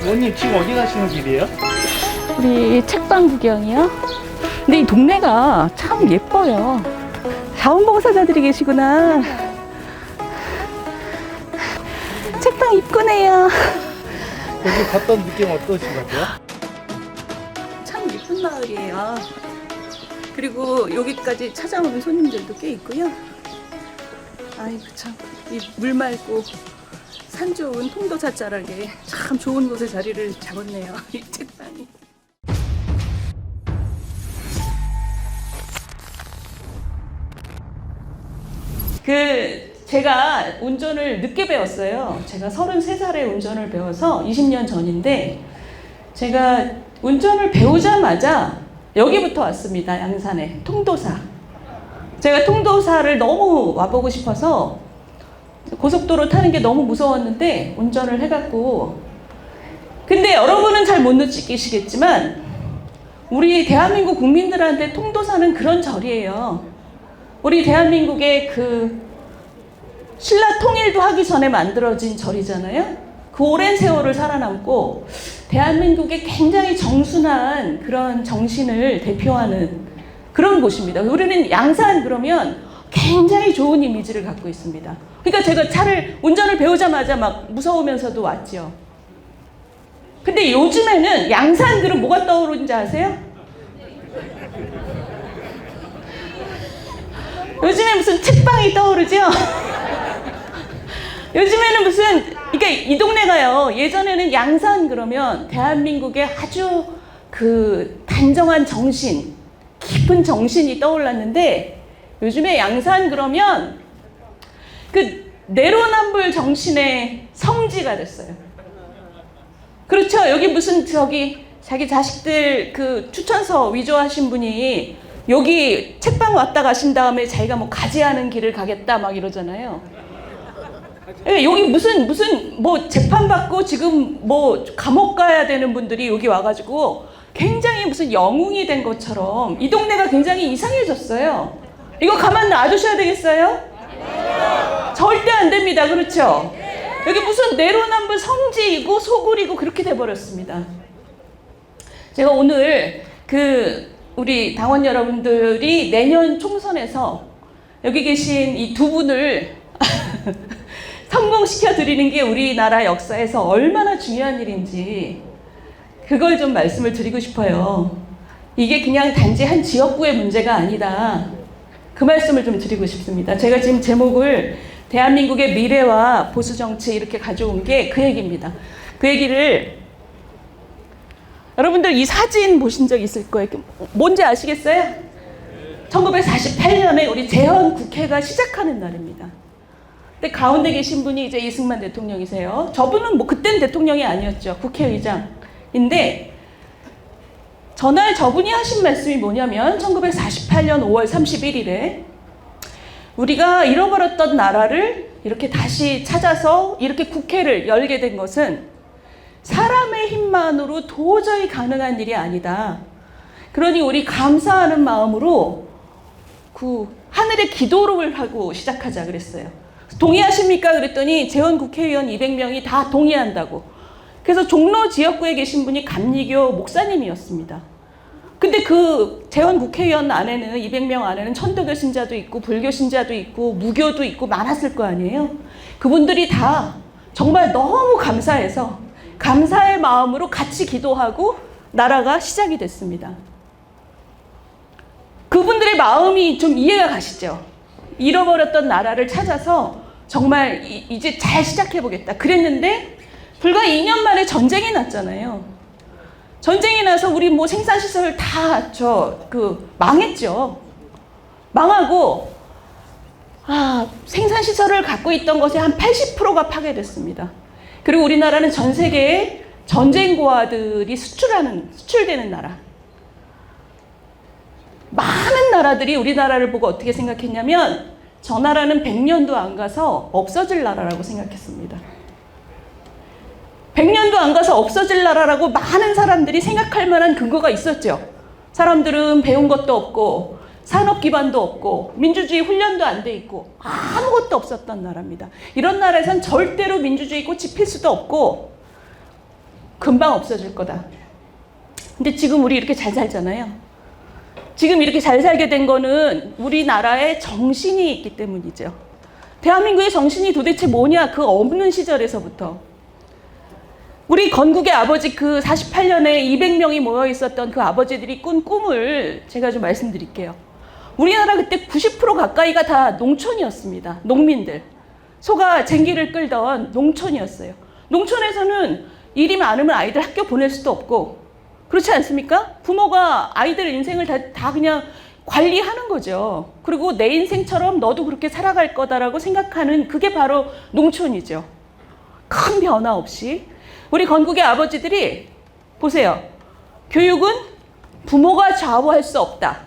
어머님 지금 어디 가시는 길이에요? 우리 책방 구경이요? 근데 이 동네가 참 예뻐요. 자원봉사자들이 계시구나. 책방 입구네요. 여기 갔던 느낌 어떠신가요? 참 예쁜 마을이에요. 그리고 여기까지 찾아오는 손님들도 꽤 있고요. 아이고 참, 이 물 맑고 산 좋은 통도사 자락에 참 좋은 곳에 자리를 잡았네요. 이 책방이. 제가 운전을 늦게 배웠어요. 제가 33살에 운전을 배워서 20년 전인데, 제가 운전을 배우자마자 여기부터 왔습니다. 양산에 통도사. 제가 통도사를 너무 와보고 싶어서 고속도로 타는 게 너무 무서웠는데 운전을 해갖고, 근데 여러분은 잘 못 느끼시겠지만 우리 대한민국 국민들한테 통도사는 그런 절이에요. 우리 대한민국의 신라 통일도 하기 전에 만들어진 절이잖아요. 그 오랜 세월을 살아남고 대한민국의 굉장히 정순한 그런 정신을 대표하는 그런 곳입니다. 우리는 양산 그러면 굉장히 좋은 이미지를 갖고 있습니다. 그러니까 제가 운전을 배우자마자 막 무서우면서도 왔죠. 근데 요즘에는 양산 그럼 뭐가 떠오르는지 아세요? 요즘에 무슨 책방이 떠오르죠? 요즘에는 그러니까 이 동네가요, 예전에는 양산 그러면 대한민국의 아주 단정한 정신, 깊은 정신이 떠올랐는데, 요즘에 양산 그러면 내로남불 정신의 성지가 됐어요. 그렇죠. 여기 자기 자식들 추천서 위조하신 분이 여기 책방 왔다 가신 다음에 자기가 뭐 가지하는 길을 가겠다 막 이러잖아요. 여기 무슨 재판받고 지금 감옥 가야 되는 분들이 여기 와가지고 굉장히 무슨 영웅이 된 것처럼 이 동네가 굉장히 이상해졌어요. 이거 가만 놔두셔야 되겠어요? 절대 안 됩니다. 그렇죠? 여기 무슨 내로남불 성지이고 소굴이고 그렇게 돼버렸습니다. 제가 오늘 우리 당원 여러분들이 내년 총선에서 여기 계신 이 두 분을 성공시켜 드리는 게 우리나라 역사에서 얼마나 중요한 일인지 그걸 좀 말씀을 드리고 싶어요. 이게 그냥 단지 한 지역구의 문제가 아니다. 그 말씀을 좀 드리고 싶습니다. 제가 지금 제목을 대한민국의 미래와 보수정치 이렇게 가져온 게 그 얘기입니다. 그 얘기를 여러분들 이 사진 보신 적 있을 거예요. 뭔지 아시겠어요? 1948년에 우리 재헌 국회가 시작하는 날입니다. 근데 가운데 계신 분이 이제 이승만 대통령이세요. 저분은 그때는 대통령이 아니었죠. 국회의장인데, 전날 저분이 하신 말씀이 뭐냐면 1948년 5월 31일에 우리가 잃어버렸던 나라를 이렇게 다시 찾아서 이렇게 국회를 열게 된 것은 사람의 힘만으로 도저히 가능한 일이 아니다. 그러니 우리 감사하는 마음으로 하늘에 기도를 하고 시작하자 그랬어요. 동의하십니까? 그랬더니 재헌 국회의원 200명이 다 동의한다고. 그래서 종로 지역구에 계신 분이 감리교 목사님이었습니다. 근데 재헌 국회의원 안에는 200명 안에는 천도교 신자도 있고 불교 신자도 있고 무교도 있고 많았을 거 아니에요. 그분들이 다 정말 너무 감사해서 감사의 마음으로 같이 기도하고 나라가 시작이 됐습니다. 그분들의 마음이 좀 이해가 가시죠? 잃어버렸던 나라를 찾아서 정말 이제 잘 시작해보겠다 그랬는데, 불과 2년 만에 전쟁이 났잖아요. 전쟁이 나서 우리 생산시설 다 망했죠. 망하고 생산시설을 갖고 있던 것의 한 80%가 파괴됐습니다. 그리고 우리나라는 전 세계에 전쟁고아들이 수출되는 나라. 많은 나라들이 우리나라를 보고 어떻게 생각했냐면 저 나라는 100년도 안 가서 없어질 나라라고 생각했습니다. 100년도 안 가서 없어질 나라라고 많은 사람들이 생각할 만한 근거가 있었죠. 사람들은 배운 것도 없고 산업 기반도 없고 민주주의 훈련도 안 돼 있고 아무것도 없었던 나라입니다. 이런 나라에선 절대로 민주주의 꽃이 필 수도 없고 금방 없어질 거다. 근데 지금 우리 이렇게 잘 살잖아요. 지금 이렇게 잘 살게 된 거는 우리나라의 정신이 있기 때문이죠. 대한민국의 정신이 도대체 뭐냐? 그 없는 시절에서부터. 우리 건국의 아버지 그 48년에 200명이 모여 있었던 그 아버지들이 꾼 꿈을 제가 좀 말씀드릴게요. 우리나라 그때 90% 가까이가 다 농촌이었습니다. 농민들. 소가 쟁기를 끌던 농촌이었어요. 농촌에서는 일이 많으면 아이들 학교 보낼 수도 없고, 그렇지 않습니까? 부모가 아이들 인생을 다 그냥 관리하는 거죠. 그리고 내 인생처럼 너도 그렇게 살아갈 거다라고 생각하는 그게 바로 농촌이죠. 큰 변화 없이. 우리 건국의 아버지들이 보세요. 교육은 부모가 좌우할 수 없다.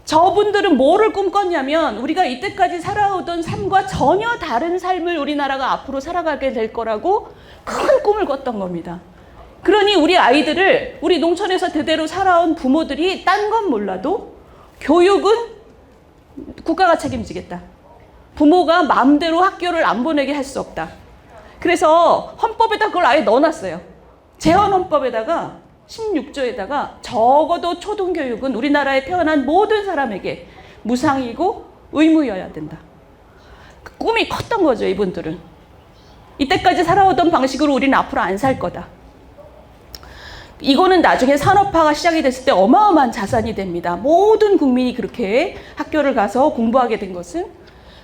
저분들은 뭐를 꿈꿨냐면 우리가 이때까지 살아오던 삶과 전혀 다른 삶을 우리나라가 앞으로 살아가게 될 거라고 큰 꿈을 꿨던 겁니다. 그러니 우리 아이들을 우리 농촌에서 대대로 살아온 부모들이 딴 건 몰라도 교육은 국가가 책임지겠다. 부모가 마음대로 학교를 안 보내게 할 수 없다. 그래서 헌법에다 그걸 아예 넣어놨어요. 재헌헌법에다가 16조에다가 적어도 초등교육은 우리나라에 태어난 모든 사람에게 무상이고 의무여야 된다. 그 꿈이 컸던 거죠, 이분들은. 이때까지 살아오던 방식으로 우리는 앞으로 안 살 거다. 이거는 나중에 산업화가 시작이 됐을 때 어마어마한 자산이 됩니다. 모든 국민이 그렇게 학교를 가서 공부하게 된 것은.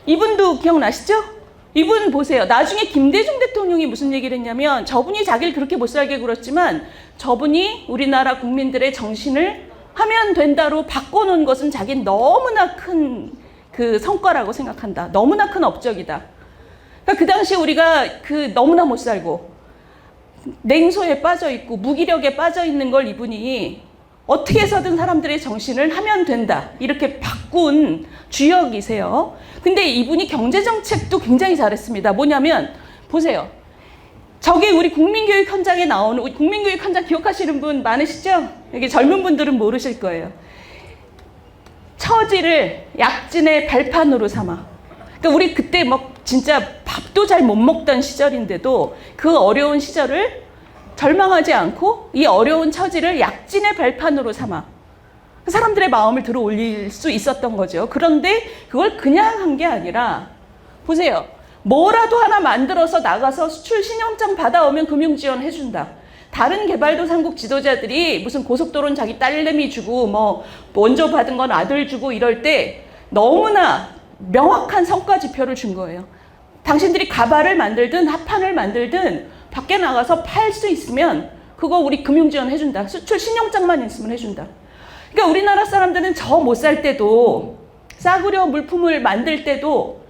이분도 기억나시죠? 이분 보세요. 나중에 김대중 대통령이 무슨 얘기를 했냐면 저분이 자기를 그렇게 못 살게 굴었지만 저분이 우리나라 국민들의 정신을 하면 된다로 바꿔놓은 것은 자기는 너무나 큰 그 성과라고 생각한다. 너무나 큰 업적이다. 그러니까 그 당시에 우리가 너무나 못 살고 냉소에 빠져 있고 무기력에 빠져 있는 걸 이분이 어떻게 해서든 사람들의 정신을 하면 된다. 이렇게 바꾼 주역이세요. 근데 이분이 경제정책도 굉장히 잘했습니다. 뭐냐면 보세요. 저게 우리 국민교육 현장에 나오는, 우리 국민교육 현장 기억하시는 분 많으시죠? 여기 젊은 분들은 모르실 거예요. 처지를 약진의 발판으로 삼아. 그러니까 우리 그때 막 진짜 밥도 잘 못 먹던 시절인데도 그 어려운 시절을 절망하지 않고 이 어려운 처지를 약진의 발판으로 삼아 사람들의 마음을 들어 올릴 수 있었던 거죠. 그런데 그걸 그냥 한 게 아니라 보세요. 뭐라도 하나 만들어서 나가서 수출 신용장 받아오면 금융지원 해준다. 다른 개발도상국 지도자들이 무슨 고속도로는 자기 딸내미 주고 뭐 원조 받은 건 아들 주고 이럴 때 너무나 명확한 성과 지표를 준 거예요. 당신들이 가발을 만들든 합판을 만들든 밖에 나가서 팔 수 있으면 그거 우리 금융지원 해준다. 수출 신용장만 있으면 해준다. 그러니까 우리나라 사람들은 저 못 살 때도 싸구려 물품을 만들 때도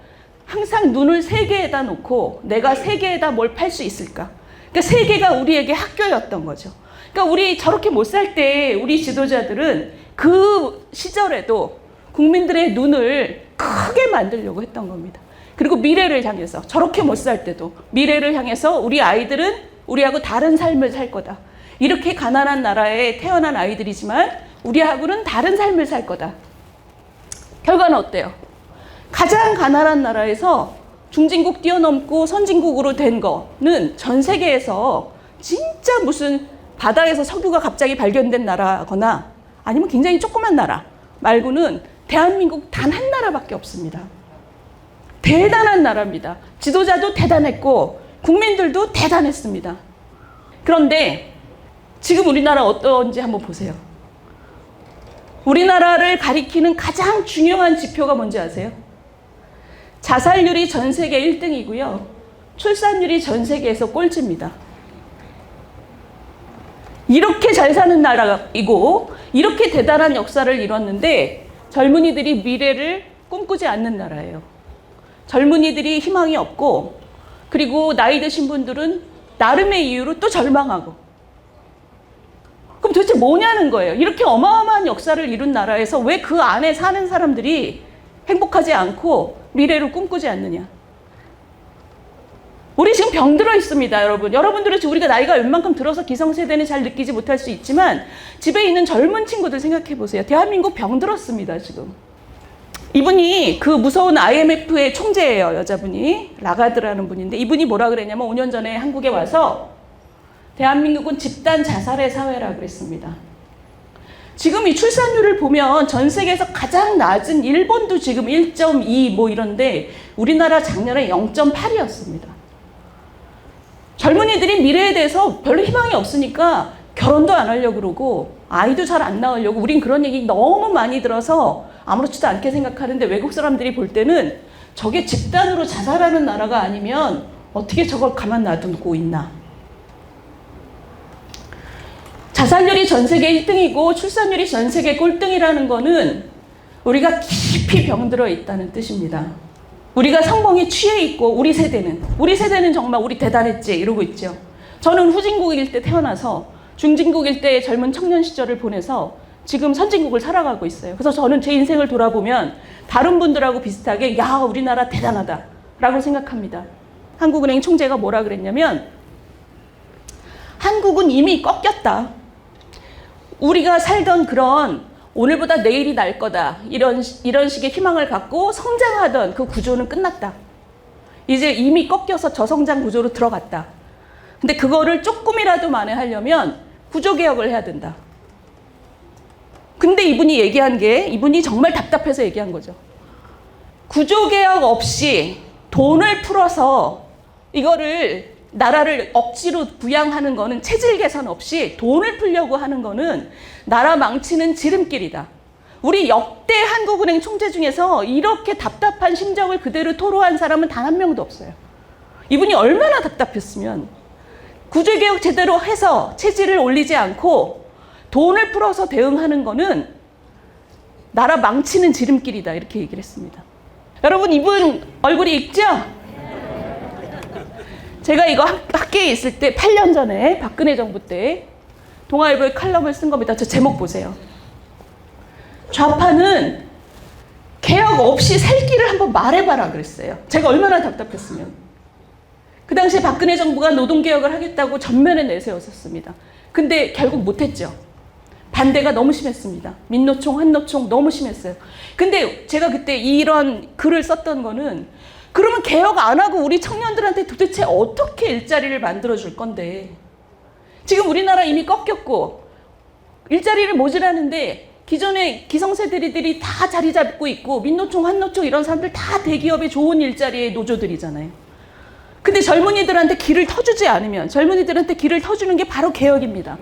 항상 눈을 세계에다 놓고 내가 세계에다 뭘 팔 수 있을까. 그러니까 세계가 우리에게 학교였던 거죠. 그러니까 우리 저렇게 못 살 때 우리 지도자들은 그 시절에도 국민들의 눈을 크게 만들려고 했던 겁니다. 그리고 미래를 향해서 저렇게 못 살 때도 미래를 향해서 우리 아이들은 우리하고 다른 삶을 살 거다. 이렇게 가난한 나라에 태어난 아이들이지만 우리하고는 다른 삶을 살 거다. 결과는 어때요? 가장 가난한 나라에서 중진국 뛰어넘고 선진국으로 된 거는 전 세계에서 진짜 무슨 바다에서 석유가 갑자기 발견된 나라거나 아니면 굉장히 조그만 나라 말고는 대한민국 단 한 나라밖에 없습니다. 대단한 나라입니다. 지도자도 대단했고 국민들도 대단했습니다. 그런데 지금 우리나라 어떤지 한번 보세요. 우리나라를 가리키는 가장 중요한 지표가 뭔지 아세요? 자살률이 전 세계 1등이고요. 출산율이 전 세계에서 꼴찌입니다. 이렇게 잘 사는 나라이고 이렇게 대단한 역사를 이뤘는데 젊은이들이 미래를 꿈꾸지 않는 나라예요. 젊은이들이 희망이 없고 그리고 나이 드신 분들은 나름의 이유로 또 절망하고 그럼 도대체 뭐냐는 거예요. 이렇게 어마어마한 역사를 이룬 나라에서 왜 그 안에 사는 사람들이 행복하지 않고 미래를 꿈꾸지 않느냐. 우리 지금 병들어 있습니다, 여러분. 여러분들은 지금 우리가 나이가 웬만큼 들어서 기성세대는 잘 느끼지 못할 수 있지만 집에 있는 젊은 친구들 생각해 보세요. 대한민국 병들었습니다, 지금. 이분이 그 무서운 IMF의 총재예요, 여자분이. 라가드라는 분인데 이분이 뭐라 그랬냐면 5년 전에 한국에 와서 대한민국은 집단 자살의 사회라 그랬습니다. 지금 이 출산율을 보면 전 세계에서 가장 낮은 일본도 지금 1.2 뭐 이런데 우리나라 작년에 0.8이었습니다. 젊은이들이 미래에 대해서 별로 희망이 없으니까 결혼도 안 하려고 그러고 아이도 잘 안 낳으려고, 우린 그런 얘기 너무 많이 들어서 아무렇지도 않게 생각하는데 외국 사람들이 볼 때는 저게 집단으로 자살하는 나라가 아니면 어떻게 저걸 가만 놔두고 있나. 자살률이 전 세계 1등이고 출산율이 전 세계 꼴등이라는 거는 우리가 깊이 병들어 있다는 뜻입니다. 우리가 성공에 취해 있고 우리 세대는 정말 우리 대단했지 이러고 있죠. 저는 후진국일 때 태어나서 중진국일 때의 젊은 청년 시절을 보내서 지금 선진국을 살아가고 있어요. 그래서 저는 제 인생을 돌아보면 다른 분들하고 비슷하게 야 우리나라 대단하다 라고 생각합니다. 한국은행 총재가 뭐라 그랬냐면 한국은 이미 꺾였다. 우리가 살던 그런 오늘보다 내일이 날 거다 이런 식의 희망을 갖고 성장하던 그 구조는 끝났다. 이제 이미 꺾여서 저성장 구조로 들어갔다. 근데 그거를 조금이라도 만회하려면 구조개혁을 해야 된다. 근데 이분이 정말 답답해서 얘기한 거죠. 구조개혁 없이 돈을 풀어서 이거를 나라를 억지로 부양하는 거는, 체질 개선 없이 돈을 풀려고 하는 거는 나라 망치는 지름길이다. 우리 역대 한국은행 총재 중에서 이렇게 답답한 심정을 그대로 토로한 사람은 단 한 명도 없어요. 이분이 얼마나 답답했으면 구조개혁 제대로 해서 체질을 올리지 않고 돈을 풀어서 대응하는 거는 나라 망치는 지름길이다 이렇게 얘기를 했습니다. 여러분 이분 얼굴이 있죠? 제가 이거 학계에 있을 때 8년 전에 박근혜 정부 때 동아일보에 칼럼을 쓴 겁니다. 저 제목 보세요. 좌파는 개혁 없이 살 길을 한번 말해봐라 그랬어요. 제가 얼마나 답답했으면. 그 당시에 박근혜 정부가 노동개혁을 하겠다고 전면에 내세웠었습니다. 근데 결국 못했죠. 반대가 너무 심했습니다. 민노총, 한노총 너무 심했어요. 근데 제가 그때 이런 글을 썼던 거는 그러면 개혁 안 하고 우리 청년들한테 도대체 어떻게 일자리를 만들어줄 건데. 지금 우리나라 이미 꺾였고 일자리를 모집하는데 기존의 기성세대들이 다 자리 잡고 있고 민노총, 한노총 이런 사람들 다 대기업의 좋은 일자리의 노조들이잖아요. 근데 젊은이들한테 길을 터주지 않으면, 젊은이들한테 길을 터주는 게 바로 개혁입니다.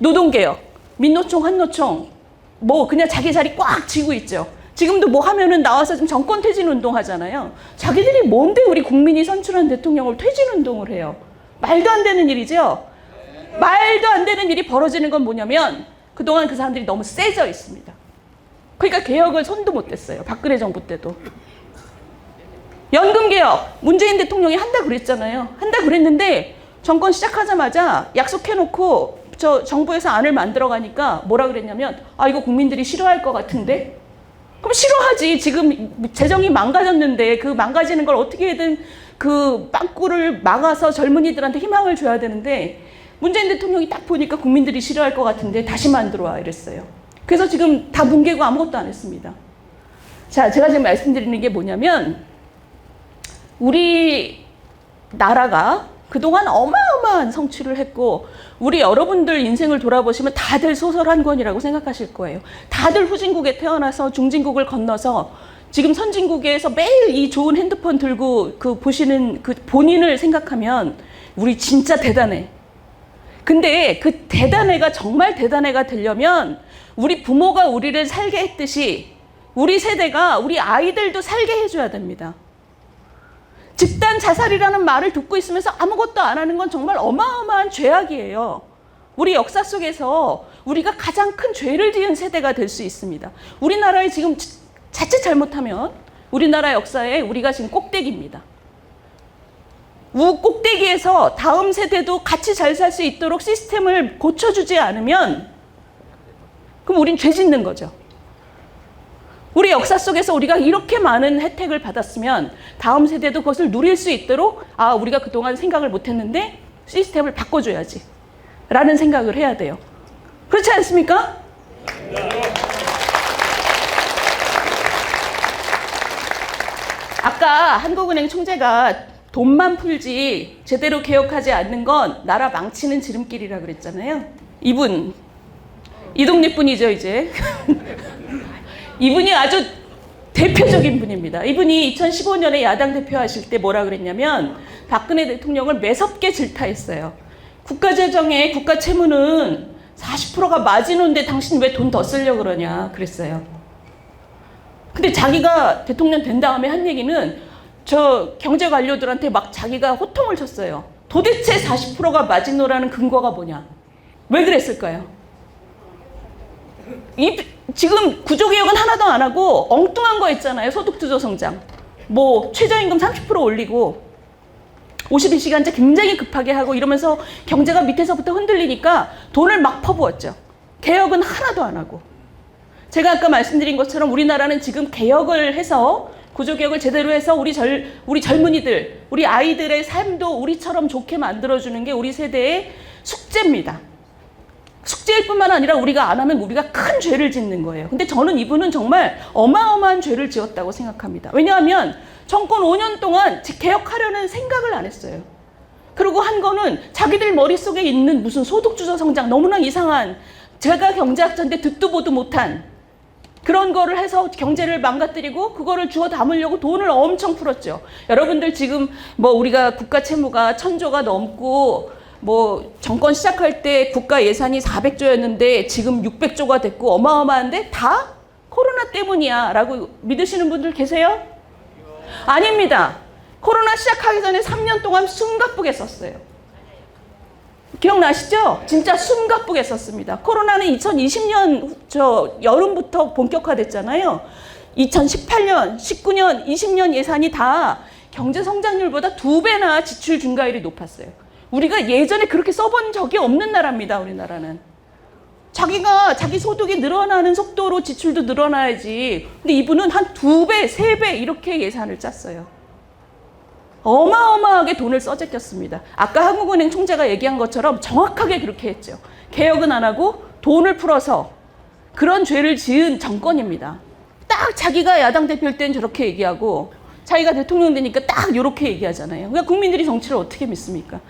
노동개혁, 민노총, 한노총 뭐 그냥 자기 자리 꽉 쥐고 있죠. 지금도 뭐 하면은 나와서 지금 정권 퇴진 운동 하잖아요. 자기들이 뭔데 우리 국민이 선출한 대통령을 퇴진 운동을 해요. 말도 안 되는 일이죠. 말도 안 되는 일이 벌어지는 건 뭐냐면 그동안 그 사람들이 너무 세져 있습니다. 그러니까 개혁을 손도 못 댔어요. 박근혜 정부 때도. 연금개혁 문재인 대통령이 한다 그랬잖아요. 한다 그랬는데 정권 시작하자마자 약속해놓고 저 정부에서 안을 만들어 가니까 뭐라 그랬냐면 이거 국민들이 싫어할 것 같은데? 그럼 싫어하지. 지금 재정이 망가졌는데 그 망가지는 걸 어떻게든 그 빵꾸를 막아서 젊은이들한테 희망을 줘야 되는데 문재인 대통령이 딱 보니까 국민들이 싫어할 것 같은데 다시 만들어 와 이랬어요. 그래서 지금 다 뭉개고 아무것도 안 했습니다. 자, 제가 지금 말씀드리는 게 뭐냐면 우리 나라가 그동안 어마어마한 성취를 했고 우리 여러분들 인생을 돌아보시면 다들 소설 한 권이라고 생각하실 거예요. 다들 후진국에 태어나서 중진국을 건너서 지금 선진국에서 매일 이 좋은 핸드폰 들고 그 보시는 그 본인을 생각하면 우리 진짜 대단해. 근데 그 대단해가 정말 대단해가 되려면 우리 부모가 우리를 살게 했듯이 우리 세대가 우리 아이들도 살게 해줘야 됩니다. 집단 자살이라는 말을 듣고 있으면서 아무것도 안 하는 건 정말 어마어마한 죄악이에요. 우리 역사 속에서 우리가 가장 큰 죄를 지은 세대가 될 수 있습니다. 우리나라에 지금 자칫 잘못하면 우리나라 역사에 우리가 지금 꼭대기입니다. 꼭대기에서 다음 세대도 같이 잘 살 수 있도록 시스템을 고쳐주지 않으면 그럼 우린 죄 짓는 거죠. 우리 역사 속에서 우리가 이렇게 많은 혜택을 받았으면 다음 세대도 그것을 누릴 수 있도록 우리가 그동안 생각을 못했는데 시스템을 바꿔줘야지 라는 생각을 해야 돼요. 그렇지 않습니까? 아까 한국은행 총재가 돈만 풀지 제대로 개혁하지 않는 건 나라 망치는 지름길이라 그랬잖아요. 이분, 이 동네 분이죠, 이제. 이분이 아주 대표적인 분입니다. 이분이 2015년에 야당 대표하실 때 뭐라 그랬냐면 박근혜 대통령을 매섭게 질타했어요. 국가재정에 국가 채무는 40%가 마지노인데 당신 왜 돈 더 쓰려고 그러냐 그랬어요. 근데 자기가 대통령 된 다음에 한 얘기는 저 경제 관료들한테 막 자기가 호통을 쳤어요. 도대체 40%가 마지노라는 근거가 뭐냐? 왜 그랬을까요? 지금 구조개혁은 하나도 안 하고 엉뚱한 거 했잖아요. 소득주도 성장. 뭐 최저임금 30% 올리고 52시간제 굉장히 급하게 하고 이러면서 경제가 밑에서부터 흔들리니까 돈을 막 퍼부었죠. 개혁은 하나도 안 하고. 제가 아까 말씀드린 것처럼 우리나라는 지금 개혁을 해서 구조개혁을 제대로 해서 우리 젊은이들, 우리 아이들의 삶도 우리처럼 좋게 만들어주는 게 우리 세대의 숙제입니다. 숙제일 뿐만 아니라 우리가 안 하면 우리가 큰 죄를 짓는 거예요. 근데 저는 이분은 정말 어마어마한 죄를 지었다고 생각합니다. 왜냐하면 정권 5년 동안 개혁하려는 생각을 안 했어요. 그리고 한 거는 자기들 머릿속에 있는 무슨 소득주도 성장 너무나 이상한, 제가 경제학자인데 듣도 보도 못한 그런 거를 해서 경제를 망가뜨리고 그거를 주워 담으려고 돈을 엄청 풀었죠. 여러분들 지금 뭐 우리가 국가 채무가 1,000조가 넘고 뭐 정권 시작할 때 국가 예산이 400조였는데 지금 600조가 됐고 어마어마한데 다 코로나 때문이야 라고 믿으시는 분들 계세요? 아닙니다. 코로나 시작하기 전에 3년 동안 숨가쁘게 썼어요. 기억나시죠? 진짜 숨가쁘게 썼습니다. 코로나는 2020년 여름부터 본격화됐잖아요. 2018년, 19년, 20년 예산이 다 경제 성장률보다 2배나 지출 증가율이 높았어요. 우리가 예전에 그렇게 써본 적이 없는 나라입니다. 우리나라는. 자기 소득이 늘어나는 속도로 지출도 늘어나야지. 근데 이분은 한 2배, 3배 이렇게 예산을 짰어요. 어마어마하게 돈을 써제꼈습니다. 아까 한국은행 총재가 얘기한 것처럼 정확하게 그렇게 했죠. 개혁은 안 하고 돈을 풀어서 그런 죄를 지은 정권입니다. 딱 자기가 야당 대표일 땐 저렇게 얘기하고 자기가 대통령 되니까 딱 이렇게 얘기하잖아요. 그러니까 국민들이 정치를 어떻게 믿습니까?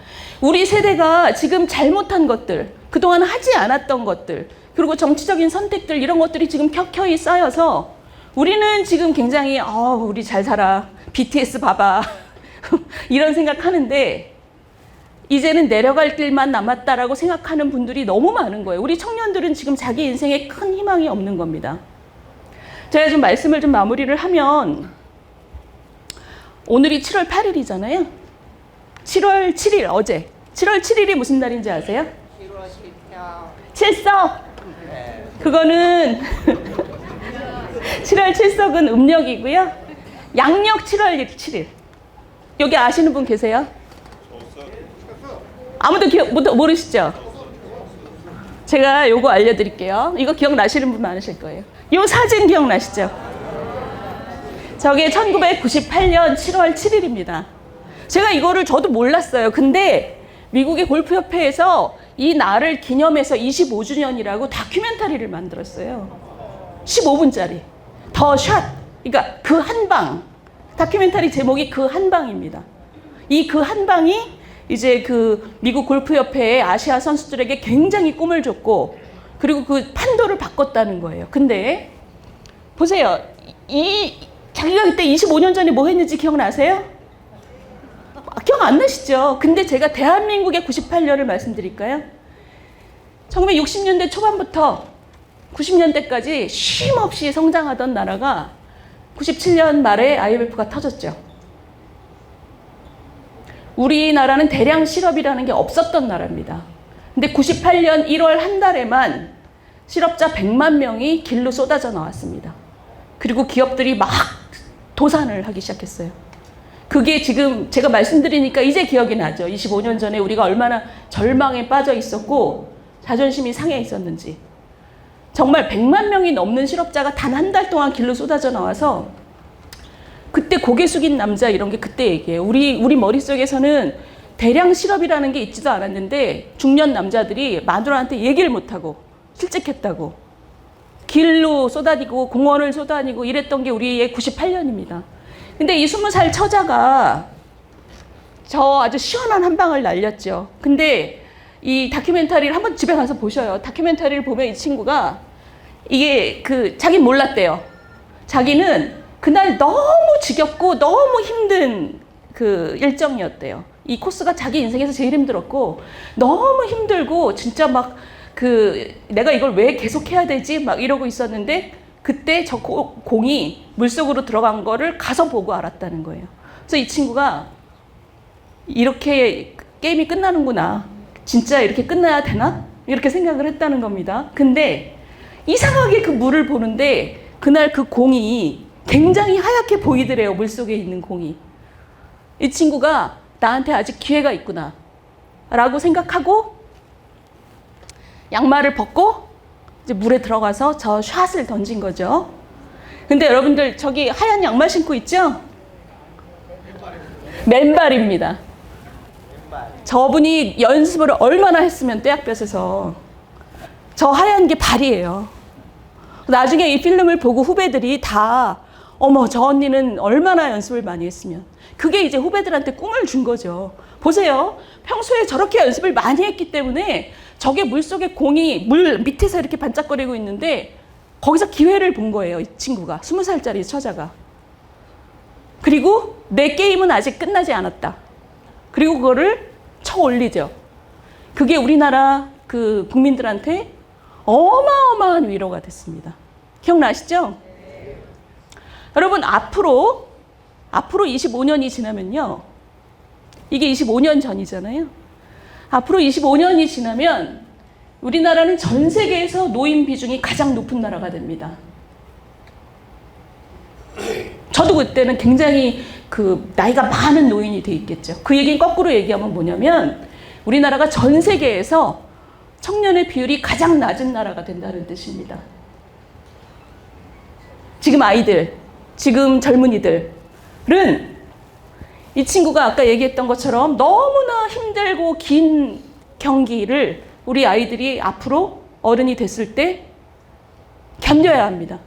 우리 세대가 지금 잘못한 것들, 그동안 하지 않았던 것들, 그리고 정치적인 선택들 이런 것들이 지금 켜켜이 쌓여서 우리는 지금 굉장히 우리 잘 살아, BTS 봐봐 이런 생각하는데 이제는 내려갈 길만 남았다라고 생각하는 분들이 너무 많은 거예요. 우리 청년들은 지금 자기 인생에 큰 희망이 없는 겁니다. 제가 좀 말씀을 좀 마무리를 하면 오늘이 7월 8일이잖아요. 7월 7일 어제. 7월 7일이 무슨 날인지 아세요? 7석. 그거는 7월 7석은 음력이고요. 양력 7월 7일. 여기 아시는 분 계세요? 아무도 모르시죠? 제가 요거 알려드릴게요. 이거 기억나시는 분 많으실 거예요. 요 사진 기억나시죠? 저게 1998년 7월 7일입니다. 제가 이거를 저도 몰랐어요. 근데 미국의 골프협회에서 이 날을 기념해서 25주년이라고 다큐멘터리를 만들었어요. 15분짜리. 더 샷. 그러니까 그 한 방. 다큐멘터리 제목이 그 한 방입니다. 이 그 한 방이 이제 그 미국 골프협회의 아시아 선수들에게 굉장히 꿈을 줬고 그리고 그 판도를 바꿨다는 거예요. 근데 보세요. 자기가 그때 25년 전에 뭐 했는지 기억나세요? 기억 안 나시죠? 근데 제가 대한민국의 98년을 말씀드릴까요? 1960년대 초반부터 90년대까지 쉼 없이 성장하던 나라가 97년 말에 IMF가 터졌죠. 우리나라는 대량 실업이라는 게 없었던 나라입니다. 근데 98년 1월 한 달에만 실업자 100만 명이 길로 쏟아져 나왔습니다. 그리고 기업들이 막 도산을 하기 시작했어요. 그게 지금 제가 말씀드리니까 이제 기억이 나죠. 25년 전에 우리가 얼마나 절망에 빠져 있었고 자존심이 상해 있었는지. 정말 100만 명이 넘는 실업자가 단 한 달 동안 길로 쏟아져 나와서 그때 고개 숙인 남자 이런 게 그때 얘기예요. 우리 머릿속에서는 대량 실업이라는 게 있지도 않았는데 중년 남자들이 마누라한테 얘기를 못하고 실직했다고. 길로 쏟아지고 공원을 쏟아지고 이랬던 게 우리의 98년입니다. 근데 이 20살 처자가 저 아주 시원한 한 방을 날렸죠. 근데 이 다큐멘터리를 한번 집에 가서 보셔요. 다큐멘터리를 보면 이 친구가 이게 자기는 몰랐대요. 자기는 그날 너무 지겹고 너무 힘든 일정이었대요. 이 코스가 자기 인생에서 제일 힘들었고 너무 힘들고 진짜 막 내가 이걸 왜 계속 해야 되지? 막 이러고 있었는데 그때 저 공이 물속으로 들어간 거를 가서 보고 알았다는 거예요. 그래서 이 친구가 이렇게 게임이 끝나는구나. 진짜 이렇게 끝나야 되나? 이렇게 생각을 했다는 겁니다. 근데 이상하게 그 물을 보는데 그날 그 공이 굉장히 하얗게 보이더래요. 물속에 있는 공이. 이 친구가 나한테 아직 기회가 있구나 라고 생각하고 양말을 벗고 이제 물에 들어가서 저 샷을 던진 거죠. 근데 여러분들 저기 하얀 양말 신고 있죠? 맨발입니다. 저분이 연습을 얼마나 했으면 떼약볕에서 저 하얀 게 발이에요. 나중에 이 필름을 보고 후배들이 다 어머 저 언니는 얼마나 연습을 많이 했으면 그게 이제 후배들한테 꿈을 준 거죠. 보세요. 평소에 저렇게 연습을 많이 했기 때문에 저게 물속에 공이 물 밑에서 이렇게 반짝거리고 있는데 거기서 기회를 본 거예요. 이 친구가 20살짜리 처자가. 그리고 내 게임은 아직 끝나지 않았다. 그리고 그거를 쳐 올리죠. 그게 우리나라 국민들한테 어마어마한 위로가 됐습니다. 기억나시죠? 여러분 앞으로 25년이 지나면요. 이게 25년 전이잖아요. 앞으로 25년이 지나면 우리나라는 전 세계에서 노인 비중이 가장 높은 나라가 됩니다. 저도 그때는 굉장히 나이가 많은 노인이 돼 있겠죠. 그 얘기는 거꾸로 얘기하면 뭐냐면 우리나라가 전 세계에서 청년의 비율이 가장 낮은 나라가 된다는 뜻입니다. 지금 아이들, 지금 젊은이들은 이 친구가 아까 얘기했던 것처럼 너무나 힘들고 긴 경기를 우리 아이들이 앞으로 어른이 됐을 때 견뎌야 합니다.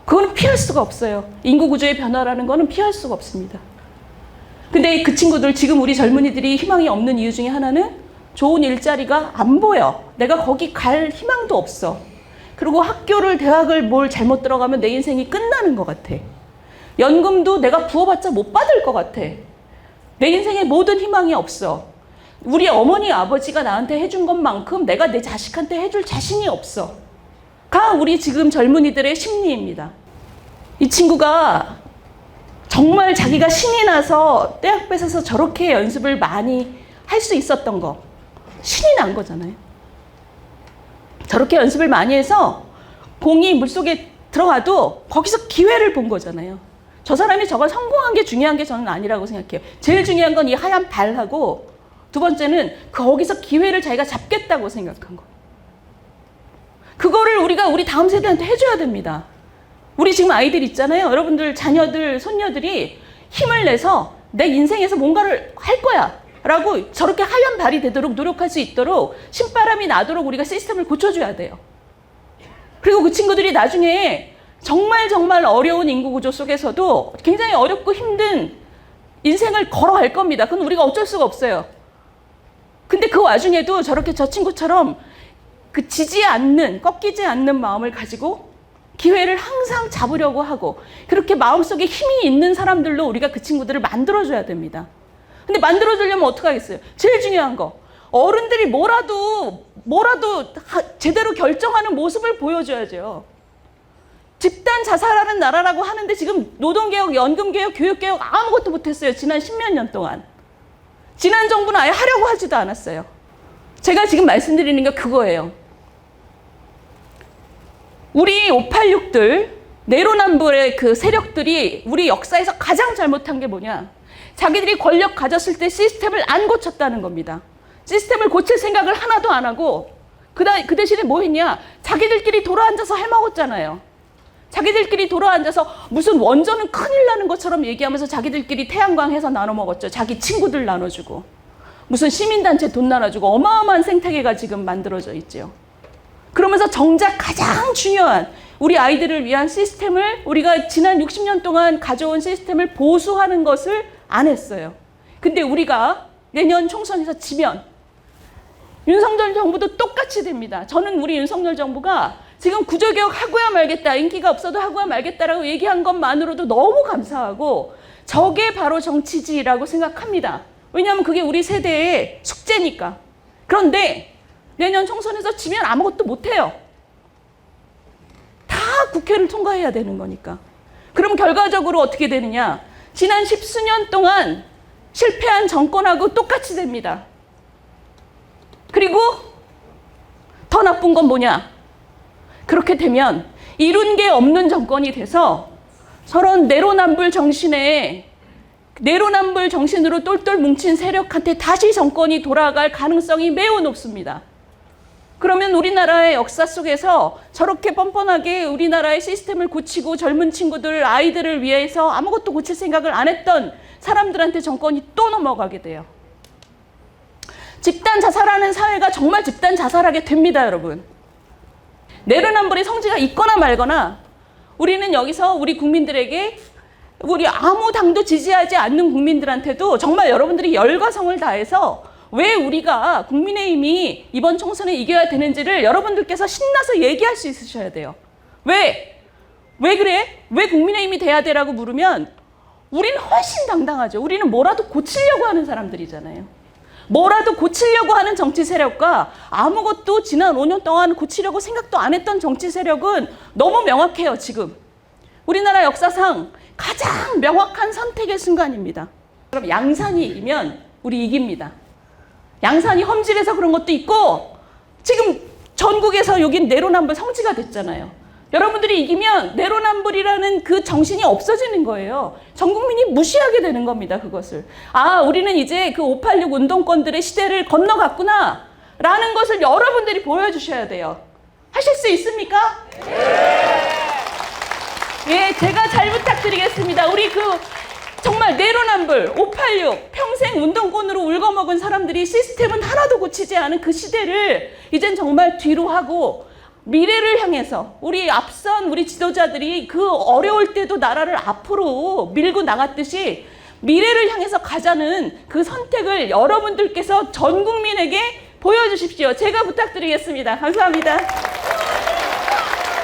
그건 피할 수가 없어요. 인구 구조의 변화라는 거는 피할 수가 없습니다. 근데 그 친구들, 지금 우리 젊은이들이 희망이 없는 이유 중에 하나는 좋은 일자리가 안 보여. 내가 거기 갈 희망도 없어. 그리고 학교를, 대학을 뭘 잘못 들어가면 내 인생이 끝나는 것 같아. 연금도 내가 부어봤자 못 받을 것 같아. 내 인생에 모든 희망이 없어. 우리 어머니, 아버지가 나한테 해준 것만큼 내가 내 자식한테 해줄 자신이 없어. 가 우리 지금 젊은이들의 심리입니다. 이 친구가 정말 자기가 신이 나서 떼약 뺏어서 저렇게 연습을 많이 할 수 있었던 거. 신이 난 거잖아요. 저렇게 연습을 많이 해서 공이 물속에 들어가도 거기서 기회를 본 거잖아요. 저 사람이 저걸 성공한 게 중요한 게 저는 아니라고 생각해요. 제일 중요한 건 이 하얀 발하고 두 번째는 거기서 기회를 자기가 잡겠다고 생각한 거. 그거를 우리가 우리 다음 세대한테 해줘야 됩니다. 우리 지금 아이들 있잖아요. 여러분들 자녀들, 손녀들이 힘을 내서 내 인생에서 뭔가를 할 거야 라고 저렇게 하얀 발이 되도록 노력할 수 있도록 신바람이 나도록 우리가 시스템을 고쳐줘야 돼요. 그리고 그 친구들이 나중에 정말 어려운 인구구조 속에서도 굉장히 어렵고 힘든 인생을 걸어갈 겁니다. 그건 우리가 어쩔 수가 없어요. 근데 그 와중에도 저렇게 저 친구처럼 지지 않는, 꺾이지 않는 마음을 가지고 기회를 항상 잡으려고 하고 그렇게 마음속에 힘이 있는 사람들로 우리가 그 친구들을 만들어줘야 됩니다. 근데 만들어주려면 어떡하겠어요? 제일 중요한 거. 어른들이 뭐라도 제대로 결정하는 모습을 보여줘야죠. 집단 자살하는 나라라고 하는데 지금 노동개혁, 연금개혁, 교육개혁 아무것도 못했어요. 지난 10몇 년 동안. 지난 정부는 아예 하려고 하지도 않았어요. 제가 지금 말씀드리는 게 그거예요. 우리 586들, 내로남불의 그 세력들이 우리 역사에서 가장 잘못한 게 뭐냐? 자기들이 권력 가졌을 때 시스템을 안 고쳤다는 겁니다. 시스템을 고칠 생각을 하나도 안 하고 그 대신에 뭐 했냐? 자기들끼리 돌아앉아서 해먹었잖아요. 자기들끼리 돌아앉아서 무슨 원전은 큰일 나는 것처럼 얘기하면서 자기들끼리 태양광 해서 나눠 먹었죠. 자기 친구들 나눠주고. 무슨 시민단체 돈 나눠주고 어마어마한 생태계가 지금 만들어져 있죠. 그러면서 정작 가장 중요한 우리 아이들을 위한 시스템을 우리가 지난 60년 동안 가져온 시스템을 보수하는 것을 안 했어요. 근데 우리가 내년 총선에서 지면 윤석열 정부도 똑같이 됩니다. 저는 우리 윤석열 정부가 지금 구조개혁 하고야 말겠다, 인기가 없어도 하고야 말겠다라고 얘기한 것만으로도 너무 감사하고 저게 바로 정치지라고 생각합니다. 왜냐하면 그게 우리 세대의 숙제니까. 그런데 내년 총선에서 지면 아무것도 못해요. 다 국회를 통과해야 되는 거니까. 그럼 결과적으로 어떻게 되느냐? 지난 10수년 동안 실패한 정권하고 똑같이 됩니다. 그리고 더 나쁜 건 뭐냐? 그렇게 되면 이룬 게 없는 정권이 돼서 저런 내로남불 정신으로 똘똘 뭉친 세력한테 다시 정권이 돌아갈 가능성이 매우 높습니다. 그러면 우리나라의 역사 속에서 저렇게 뻔뻔하게 우리나라의 시스템을 고치고 젊은 친구들, 아이들을 위해서 아무것도 고칠 생각을 안 했던 사람들한테 정권이 또 넘어가게 돼요. 집단 자살하는 사회가 정말 집단 자살하게 됩니다, 여러분. 내로남불의 성지가 있거나 말거나 우리는 여기서 우리 국민들에게 우리 아무 당도 지지하지 않는 국민들한테도 정말 여러분들이 열과 성을 다해서 왜 우리가 국민의힘이 이번 총선에 이겨야 되는지를 여러분들께서 신나서 얘기할 수 있으셔야 돼요. 왜 그래? 왜 국민의힘이 돼야 되라고 물으면 우리는 훨씬 당당하죠. 우리는 뭐라도 고치려고 하는 사람들이잖아요. 뭐라도 고치려고 하는 정치 세력과 아무것도 지난 5년 동안 고치려고 생각도 안 했던 정치 세력은 너무 명확해요, 지금. 우리나라 역사상 가장 명확한 선택의 순간입니다. 그럼 양산이 이기면 우리 이깁니다. 양산이 험질해서 그런 것도 있고 지금 전국에서 여긴 내로남불 성지가 됐잖아요. 여러분들이 이기면 내로남불이라는 그 정신이 없어지는 거예요. 전 국민이 무시하게 되는 겁니다, 그것을. 아, 우리는 이제 그 586 운동권들의 시대를 건너갔구나 라는 것을 여러분들이 보여주셔야 돼요. 하실 수 있습니까? 예, 제가 잘 부탁드리겠습니다. 우리 정말 내로남불, 586, 평생 운동권으로 울거먹은 사람들이 시스템은 하나도 고치지 않은 그 시대를 이젠 정말 뒤로 하고 미래를 향해서 우리 앞선 우리 지도자들이 그 어려울 때도 나라를 앞으로 밀고 나갔듯이 미래를 향해서 가자는 그 선택을 여러분들께서 전 국민에게 보여주십시오. 제가 부탁드리겠습니다. 감사합니다.